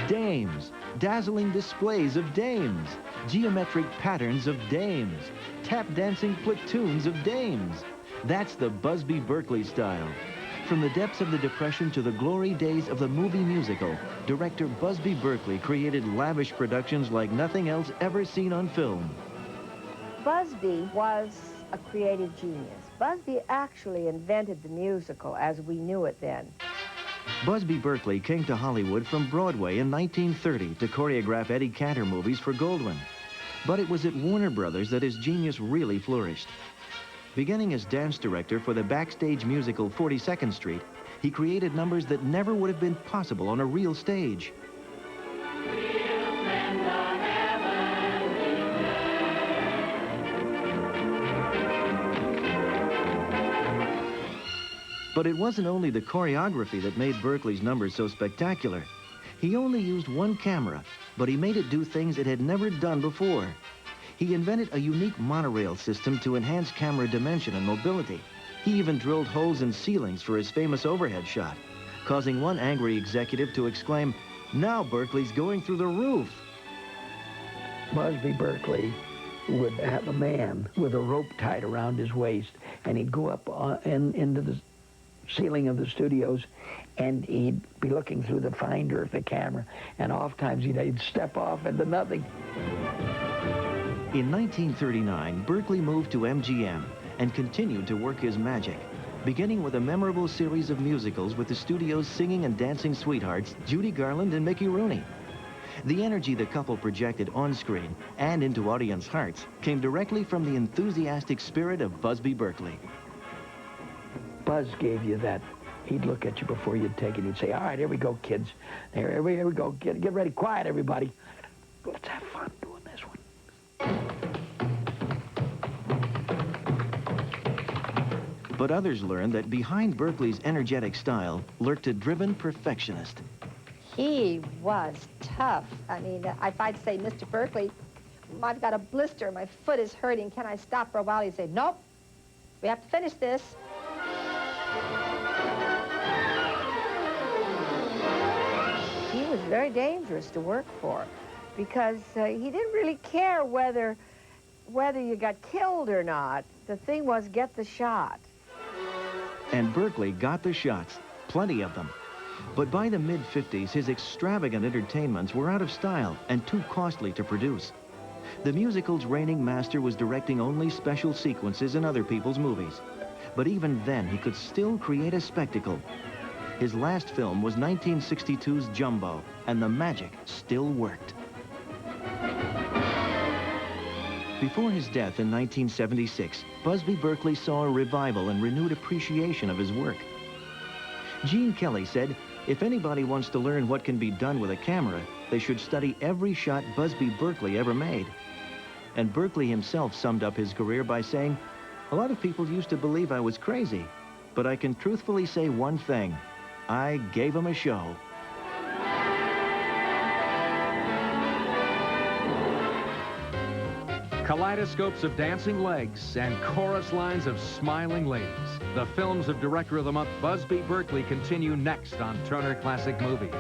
Dames, dazzling displays of dames, geometric patterns of dames, tap dancing platoons of dames. That's the Busby Berkeley style. From the depths of the Depression to the glory days of the movie musical, director Busby Berkeley created lavish productions like nothing else ever seen on film. Busby was a creative genius. Busby actually invented the musical as we knew it then. Busby Berkeley came to Hollywood from Broadway in 1930 to choreograph Eddie Cantor movies for Goldwyn. But it was at Warner Brothers that his genius really flourished. Beginning as dance director for the backstage musical 42nd Street, he created numbers that never would have been possible on a real stage. But it wasn't only the choreography that made Berkeley's numbers so spectacular. He only used one camera, but he made it do things it had never done before. He invented a unique monorail system to enhance camera dimension and mobility. He even drilled holes in ceilings for his famous overhead shot, causing one angry executive to exclaim, "Now Berkeley's going through the roof." Busby Berkeley would have a man with a rope tied around his waist, and he'd go up into the ceiling of the studios, and he'd be looking through the finder of the camera, and oftentimes he'd step off into nothing. In 1939, Berkeley moved to MGM and continued to work his magic, beginning with a memorable series of musicals with the studio's singing and dancing sweethearts, Judy Garland and Mickey Rooney. The energy the couple projected on screen and into audience hearts came directly from the enthusiastic spirit of Busby Berkeley. Buzz gave you that. He'd look at you before you'd take it. He'd say, "All right, here we go, kids. Here we go. Get ready. Quiet, everybody. Let's have fun doing this one." But others learned that behind Berkeley's energetic style lurked a driven perfectionist. He was tough. I mean, if I'd say, "Mr. Berkeley, I've got a blister, my foot is hurting, can I stop for a while?" He'd say, "Nope, we have to finish this." He was very dangerous to work for because he didn't really care whether you got killed or not. The thing was, get the shot. And Berkeley got the shots, plenty of them. But by the mid-50s, his extravagant entertainments were out of style and too costly to produce. The musical's reigning master was directing only special sequences in other people's movies. But even then, he could still create a spectacle. His last film was 1962's Jumbo, and the magic still worked. Before his death in 1976, Busby Berkeley saw a revival and renewed appreciation of his work. Gene Kelly said, "If anybody wants to learn what can be done with a camera, they should study every shot Busby Berkeley ever made." And Berkeley himself summed up his career by saying, "A lot of people used to believe I was crazy, but I can truthfully say one thing. I gave them a show." Kaleidoscopes of dancing legs and chorus lines of smiling ladies. The films of Director of the Month Busby Berkeley continue next on Turner Classic Movies.